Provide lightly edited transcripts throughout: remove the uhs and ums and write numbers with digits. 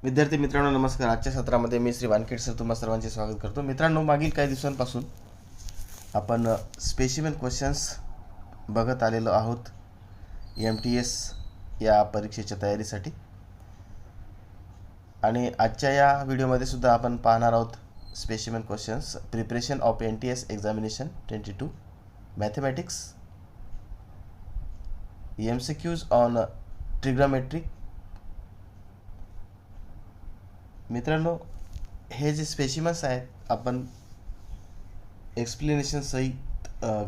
विद्यार्थी मित्रांनो नमस्कार. आजच्या सत्रामध्ये मी श्री वानखेड सर तुम्हा सर्वांचे स्वागत करतो. मित्रांनो, मागील काही दिवसांपासून आपण स्पेसिमेन क्वेश्चन्स बघत आलेलो आहोत MTS या परीक्षेच्या तयारीसाठी. आणि आजच्या या व्हिडिओमध्ये सुद्धा आपण पाहणार आहोत specimen questions preparation of NTS examination 22 mathematics, MCQs on trigonometry. मित्रांनो, हे जे स्पेसिमन्स आहेत आपण एक्सप्लेनेशन सहित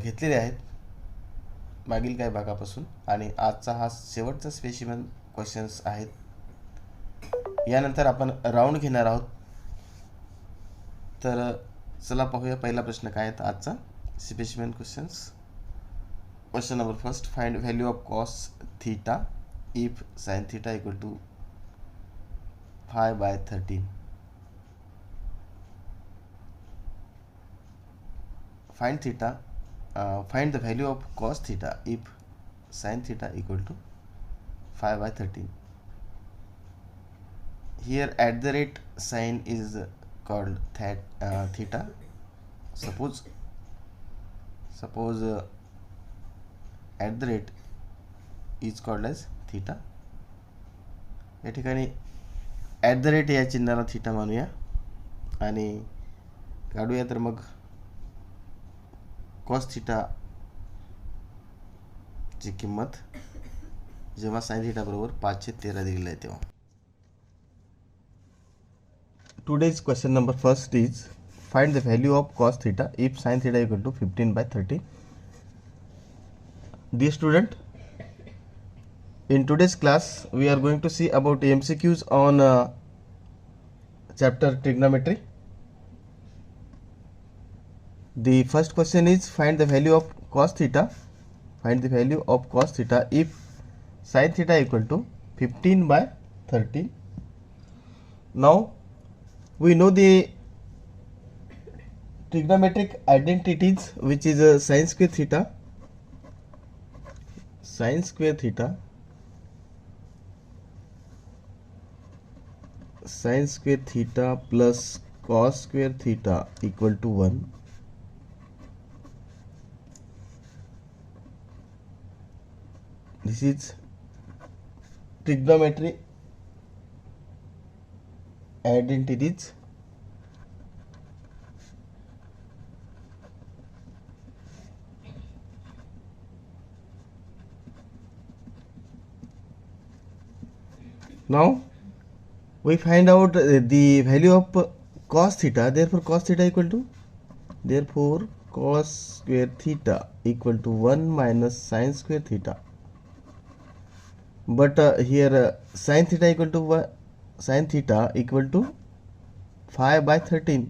घेतलेले आहेत मागील काही भागापासून, आणि आजचा हा शेवटचा स्पेसिमन क्वेश्चन्स आहेत. यानंतर आपण राऊंड घेणार आहोत. तर चला पाहूया पहिला प्रश्न काय आहे आजचा specimen questions. Question number first, find value of cos theta if sine theta equal to 5/13. Find the value of cos theta if sin theta equal to 5/13. Here at the rate sign is called theta. Suppose at the rate is called as theta. या ठिकाणी at the rate या चिन्हाला theta मानूया आणि काढूया. तर मग cos theta ची किंमत जेव्हा sine theta बरोबर 5/13 दिलेलं आहे तेव्हा. Today's question number first is find the value of cos theta if sine theta equal to 15/13. Dear student, in today's class we are going to see about MCQs on chapter trigonometry. The first question is find the value of cos theta. Find the value of cos theta if sin theta equal to 15/13. Now we know the trigonometric identities, which is sin square theta sin square theta plus cos square theta equal to 1. This is trigonometry identities. Now we find out the value of cos theta. Therefore cos square theta equal to 1 minus sin square theta. But here sin theta equal to 5/13,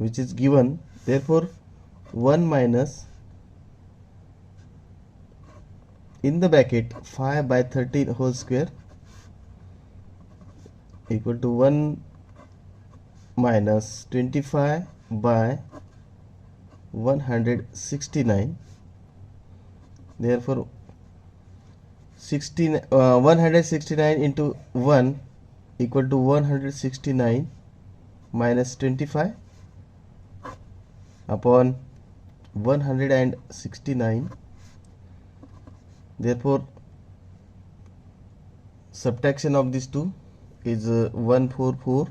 which is given. Therefore 1 minus in the bracket 5/13 whole square equal to 1 minus 25/169. Therefore 169 into 1 equal to 169 minus 25 upon 169. Therefore subtraction of these two is 144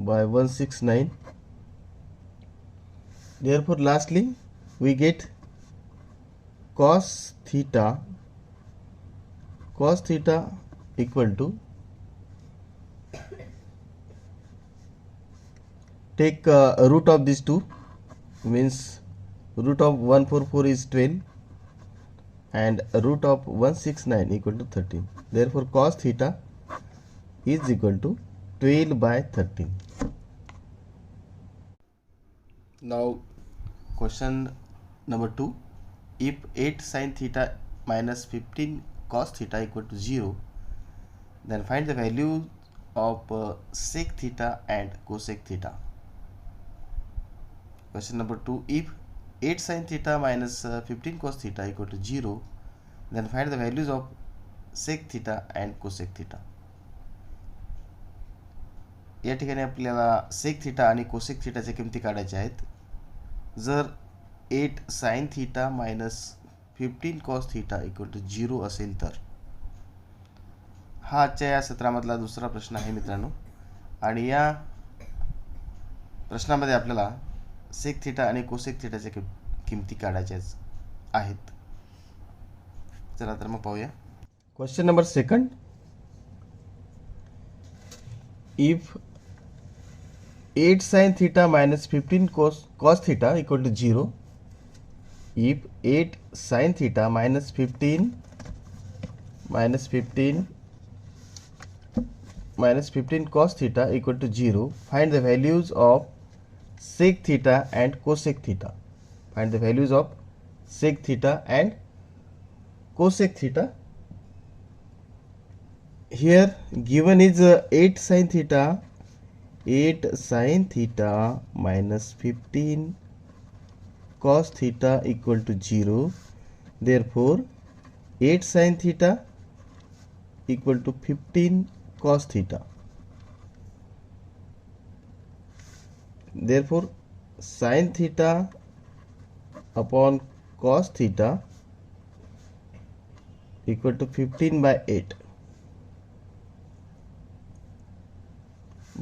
by 169. Therefore lastly we get cos theta equal to, take root of these two, means root of 144 is 12 and root of 169 equal to 13. Therefore cos theta is equal to 12/13. Now question number 2, if 8 sin theta minus 15 cos theta equal to 0, then find the value of sec theta and cosec theta. Question number 2, if 8 sin theta minus 15 cos theta equal to 0, then find the values of sec theta and cosec theta. या ठिकाणी आपल्याला sec theta आणि cosec थिटाच्या किमती काढायच्या आहेत. जर 8 sine theta minus 15 cos theta equal to 0 असेल तर. हा आजच्या या सत्रामधला दुसरा प्रश्न आहे मित्रांनो. आणि या प्रश्नामध्ये आपल्याला सेक थिटा आणि कोसेक थिटाच्या किमती काढायच्या आहेत. चला तर मग पाहूया. Question number second. If 8 sin theta minus 15 cos theta equal to 0, if 8 sin theta minus 15 cos theta equal to 0, find the values of sec theta and cosec theta. Find the values of sec theta and cosec theta. Here given is 8 sin theta minus 15 cos theta equal to 0. Therefore 8 sin theta equal to 15 cos theta. Therefore sin theta upon cos theta equal to 15 by 8.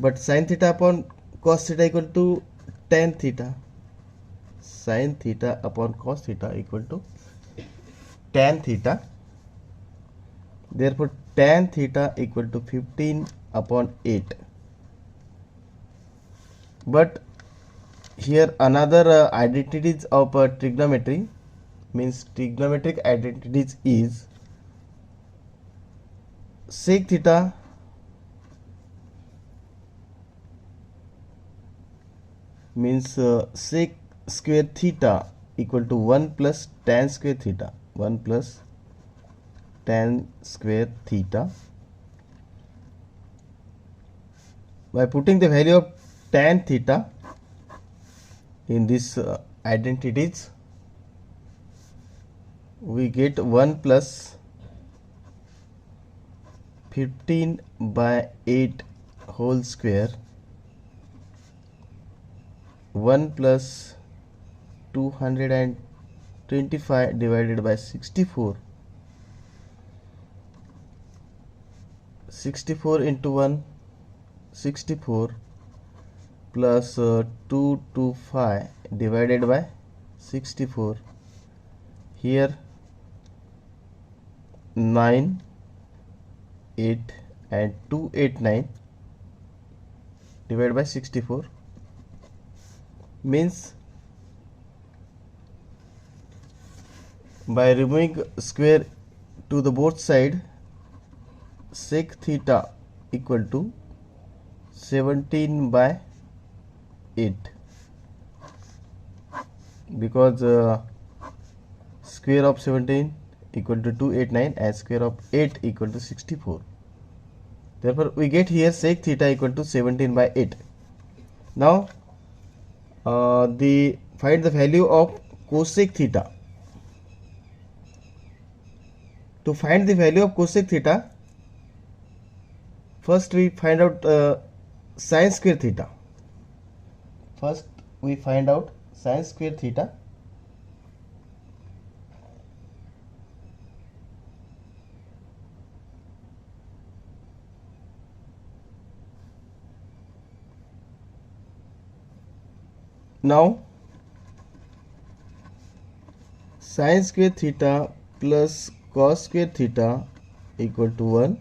But sin theta upon cos theta equal to tan theta. Sin theta upon cos theta equal to tan theta. Therefore tan theta equal to 15 upon 8. But here another identities of trigonometry, means trigonometric identities is sec theta means sec square theta equal to 1 plus tan square theta. 1 plus tan square theta. By putting the value of tan theta in this identities, we get 1 plus 15 by 8 whole square, 1 plus 225 divided by 64. 64 into 1, 64 plus 225 divided by 64. Here 9, 8 and 289 divided by 64 means by removing square to the both side, sec theta equal to 17 by 8, because square of 17 equal to 289 and square of 8 equal to 64. Therefore we get here sec theta equal to 17 by 8. Now find the value of cosec theta. To find the value of cosec theta, first we find out sin square theta. First we find out sin square theta. Now sin square theta plus cos square theta equal to 1.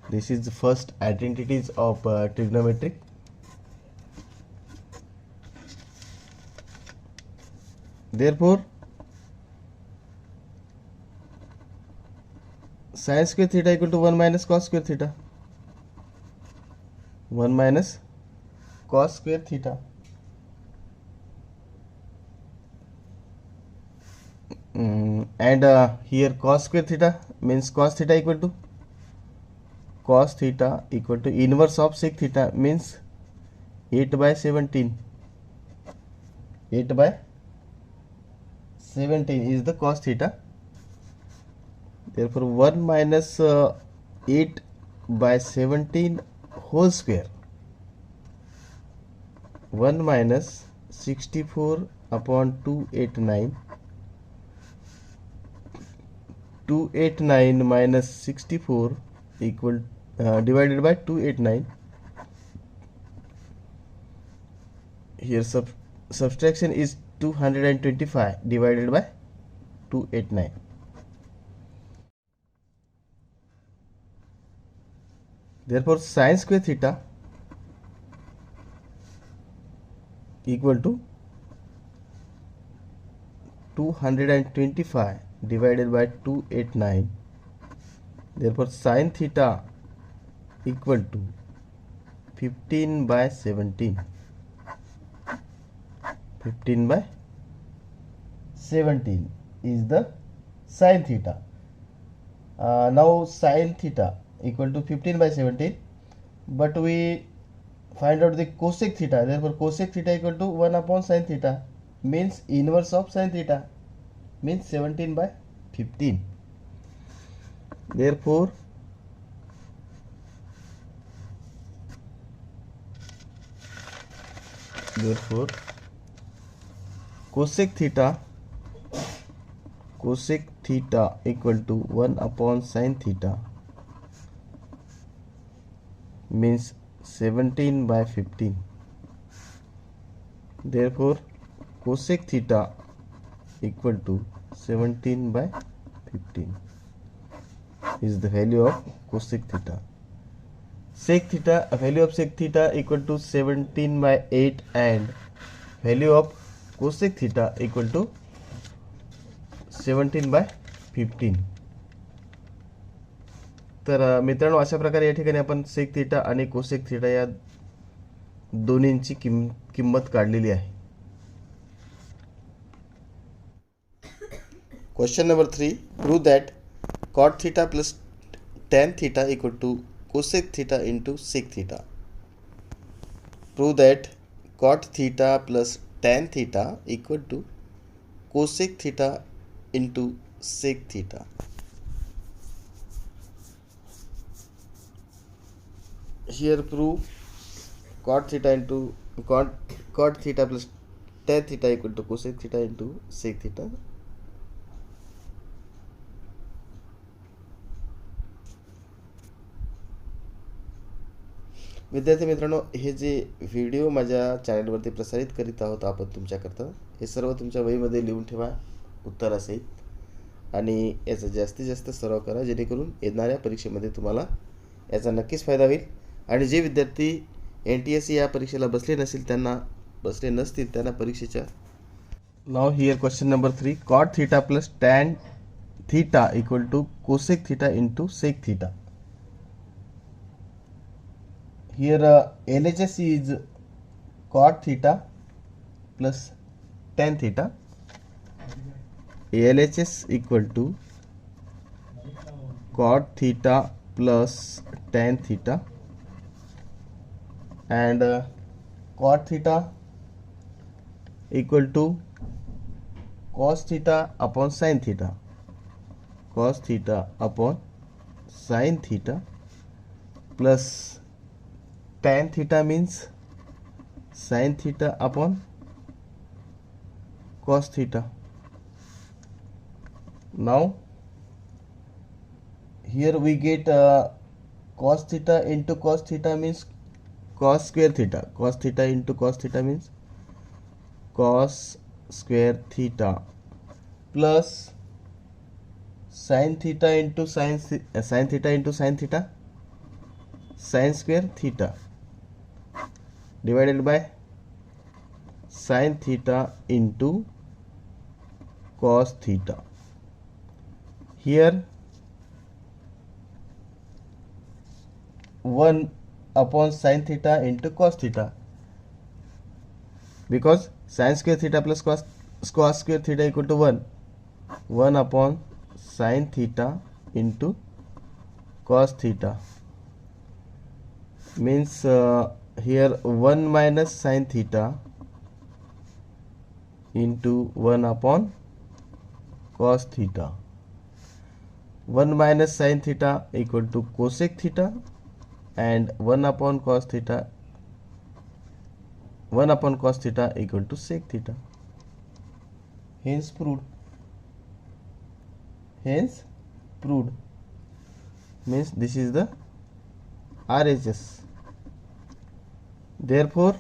This is the first identities of trigonometric. Therefore sin square theta equal to 1 minus cos square theta. 1 minus cos square theta. And here cos square theta means cos theta equal to inverse of sec theta, means 8 by 17. 8 by 17 is the cos theta. Therefore 1 minus 8 by 17 whole square, 1 minus 64 upon 289, 289 minus 64 equal divided by 289. Here subtraction is 225 divided by 289. Therefore sin square theta equal to 225 divided by 289. Therefore sin theta equal to 15 by 17. 15 by 17 is the sin theta. Now sin theta equal to 15 by 17, but we find out the cosec theta. Therefore cosec theta equal to 1 upon sin theta, means inverse of sin theta, means 17 by 15. Therefore cosec theta equal to 1 upon sin theta, means 17 by 15. Therefore cosec theta equal to 17 by 15 is the value of cosec theta. Sec theta, value of sec theta equal to 17 by 8 and value of cosec theta equal to 17 by 15. तर मित्रांनो अशा प्रकारे या ठिकाणी आपण sec theta आणि cosec theta या दोन्हींची किंमत काढलेली आहे. Question number 3, prove that cot theta plus tan theta equal to cosec theta into sec theta. Prove that cot theta plus tan theta equal to cosec theta into sec theta. Here prove cot theta into cot theta plus tan theta equal to cosec theta into sec theta. विद्यार्थी मित्रांनो, हे जे video माझ्या चॅनलवरती प्रसारित करीत आहोत आपण तुमच्याकरता, हे सर्व तुमच्या वहीमध्ये लिहून ठेवा उत्तरासहित आणि याचा जास्तीत जास्त सराव करा, जेणेकरून येणाऱ्या परीक्षेमध्ये तुम्हाला याचा नक्कीच फायदा होईल. आणि जे विद्यार्थी NTSC या परीक्षेला बसले नसतील त्यांना परीक्षेच्या. नाव here question number 3, cot theta plus tan theta equal to cosec theta into sec theta. Here LHS is cot theta plus tan theta. LHS equal to cot theta plus tan theta and cot theta equal to cos theta upon sin theta. Cos theta upon sin theta plus tan theta means sin theta upon cos theta. Now here we get cos theta into cos theta means cos square theta. Cos theta into cos theta means cos square theta plus sin theta into sin theta into sin theta, sin square theta divided by sin theta into cos theta. Here 1 upon sin theta into cos theta, because sin square theta plus cos square theta equal to 1 upon sin theta into cos theta, means here 1 minus sin theta into 1 upon cos theta. 1 minus sin theta equal to cosec theta and 1 upon cos theta equal to sec theta. Hence proved. Means this is the RHS. Therefore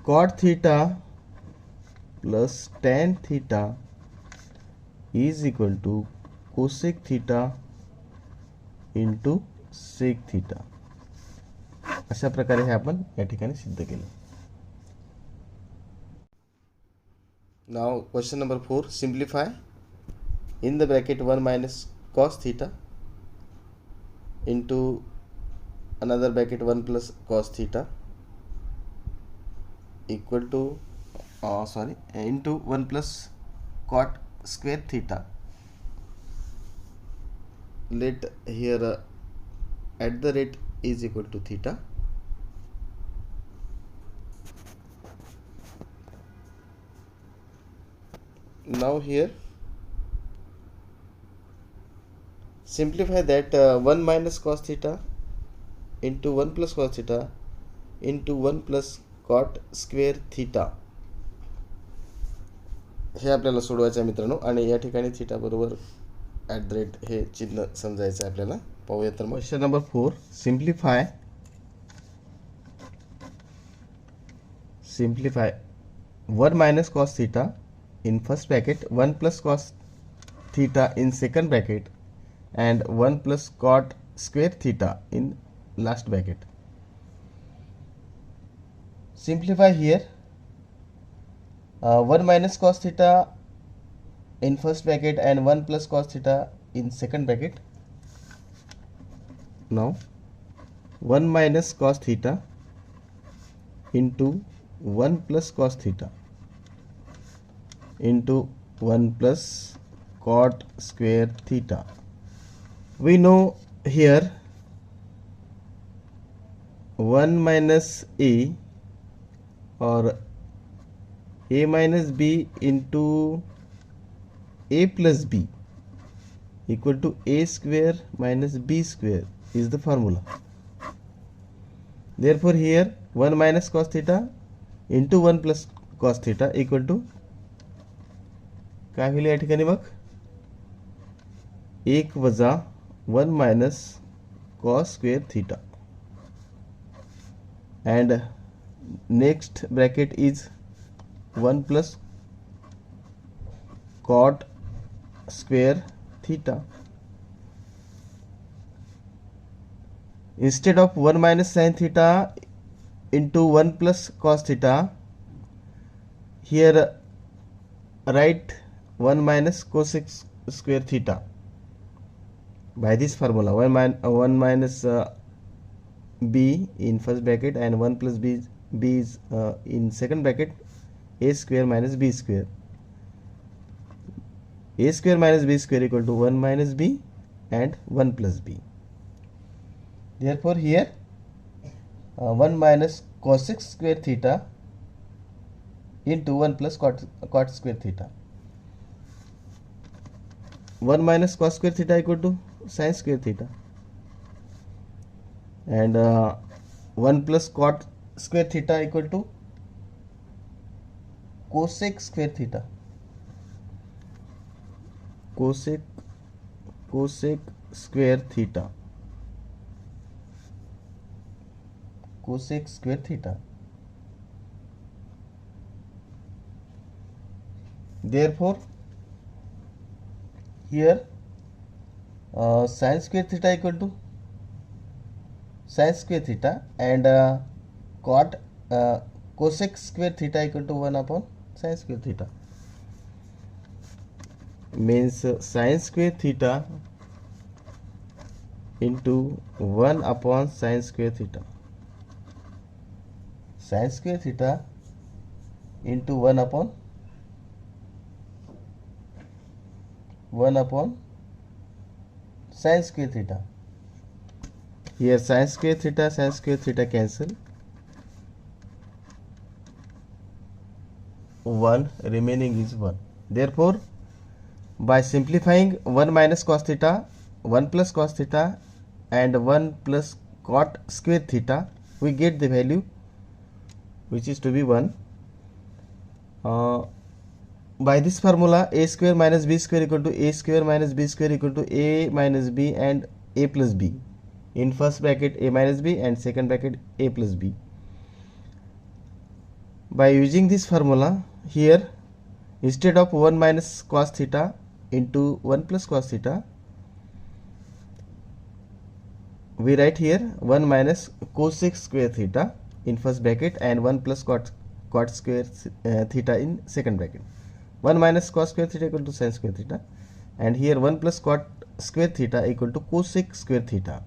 cot theta plus tan theta is equal to cosec theta into sec theta. अशा प्रकारे हे आपण या ठिकाणी सिद्ध केलं. Now question number 4, simplify. In the bracket 1 minus cos theta into another bracket 1 plus cos theta equal to into 1 plus cot square theta. Let here at the rate is equal to theta. Now here simplify that 1 minus cos theta into 1 plus cos theta into 1 plus cot square theta हे आपल्याला सोडवायचं आहे मित्रांनो. आणि या ठिकाणी theta बरोबर at the rate हे चिन्ह समजायचं आहे आपल्याला. पाहूया तर मग question number 4, simplify 1 minus cos theta in first bracket, 1 plus cos theta in second bracket and 1 plus cot square theta in last bracket. Simplify here 1 minus cos theta in first bracket and 1 plus cos theta in second bracket. Now 1 minus cos theta into 1 plus cos theta into 1 plus cot square theta. We know here 1 minus a or a minus b into a plus b equal to a square minus b square is the formula. Therefore here 1 minus cos theta into 1 plus cos theta equal to काय होईल या ठिकाणी मग 1 वजा 1 minus cos square theta and next bracket is 1 plus cot square theta. Instead of 1 minus sin theta into 1 plus cos theta, here write 1 minus cosec square theta by this formula. 1 minus b in first bracket and 1 plus b is in second bracket, a square minus b square. A square minus b square equal to 1 minus b and 1 plus b. Therefore here 1 minus cosec square theta into 1 plus cot square theta. 1 minus cos square theta equal to sin square theta and 1 plus cot square theta equal to cosec square theta. Cosec square theta. Cosec square theta. Therefore here sin square theta equal to sin square theta and cosec square theta equal to 1 upon sin square theta. Means sin square theta into 1 upon sin square theta. Sin square theta into 1 upon sin square theta. Here sin square theta cancel. 1 remaining is 1. Therefore By simplifying 1 minus cos theta, 1 plus cos theta and 1 plus cot square theta, we get the value which is to be 1. By this formula, a square minus b square equal to a square minus b square equal to a minus b and a plus b. In first bracket a minus b and second bracket a plus b. By using this formula, here instead of 1 minus cos theta into 1 plus cos theta, we write here 1 minus cosec square theta in first bracket and 1 plus cot square theta in second bracket. 1 minus cos square theta equal to sin square theta, and here 1 plus cot square theta equal to cosec square theta.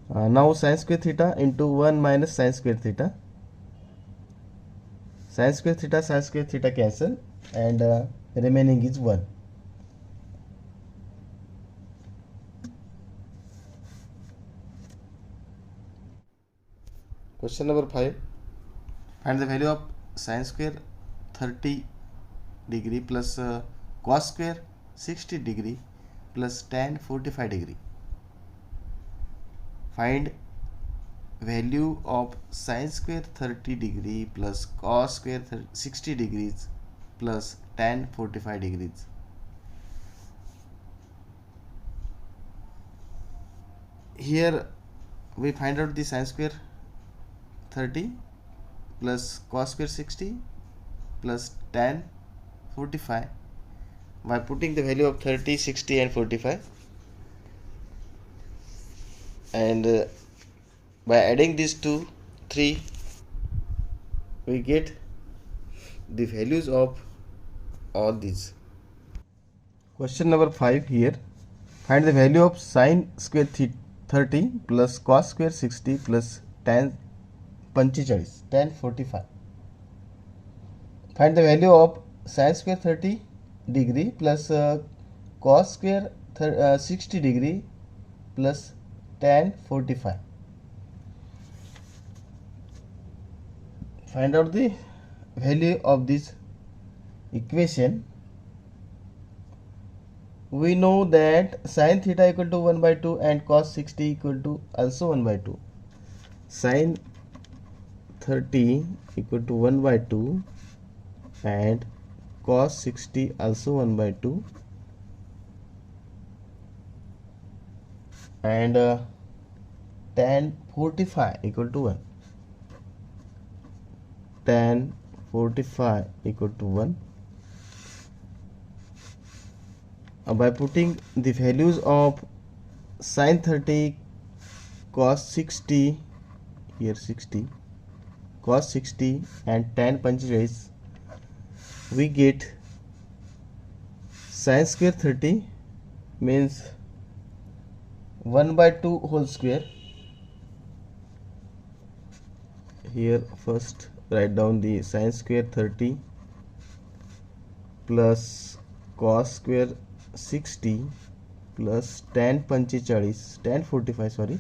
Now sin square theta into 1 minus sin square theta. Sin square theta cancel, and remaining is 1. Question number 5. Find the value of sin square 30 degree plus cos square 60 degree plus tan 45 degree. Find value of sin square 30 degree plus cos square 60 degrees plus tan 45 degrees. Here we find out the sin square 30 plus cos square 60 plus tan 45 by putting the value of 30, 60 and 45, and by adding these 2, 3, we get the values of all these. Question number 5 here. Find the value of sin square 30 plus cos square 60 plus tan 45. Find the value of sin square 30 degree plus cos square 60 degree plus tan 45. Find out the value of this equation. We know that sin theta equal to 1 by 2 and cos 60 equal to also 1 by 2. Sin 30 equal to 1 by 2 and cos 60 also 1 by 2, and tan 45 equal to 1. Tan 45 equal to 1. By putting the values of sin 30, cos 60, here 60, cos 60 and tan 45, we get sin square 30 means 1 by 2 whole square. Here first write down the sin square 30 plus cos square 60 plus tan 45 sorry,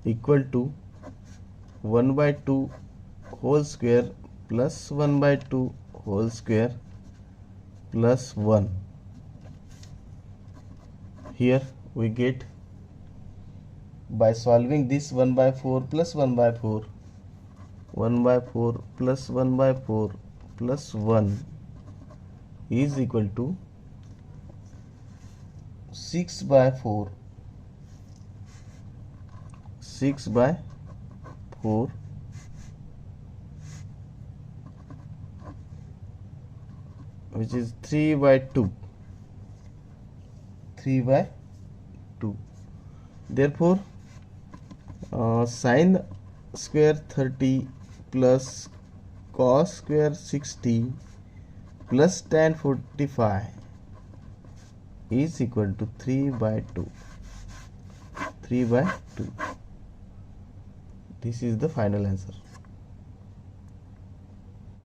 equal to 1 by 2 whole square plus 1 by 2 whole square plus 1. Here we get, by solving this, 1 by 4 plus 1 by 4, 1 by 4 plus 1 by 4 plus 1 is equal to 6 by 4. 6 by 4 which is 3 by 2. 3 by 2. Therefore, sin square 30 plus cos square 60 plus tan 45 is equal to 3 by 2. 3 by 2. This is the final answer.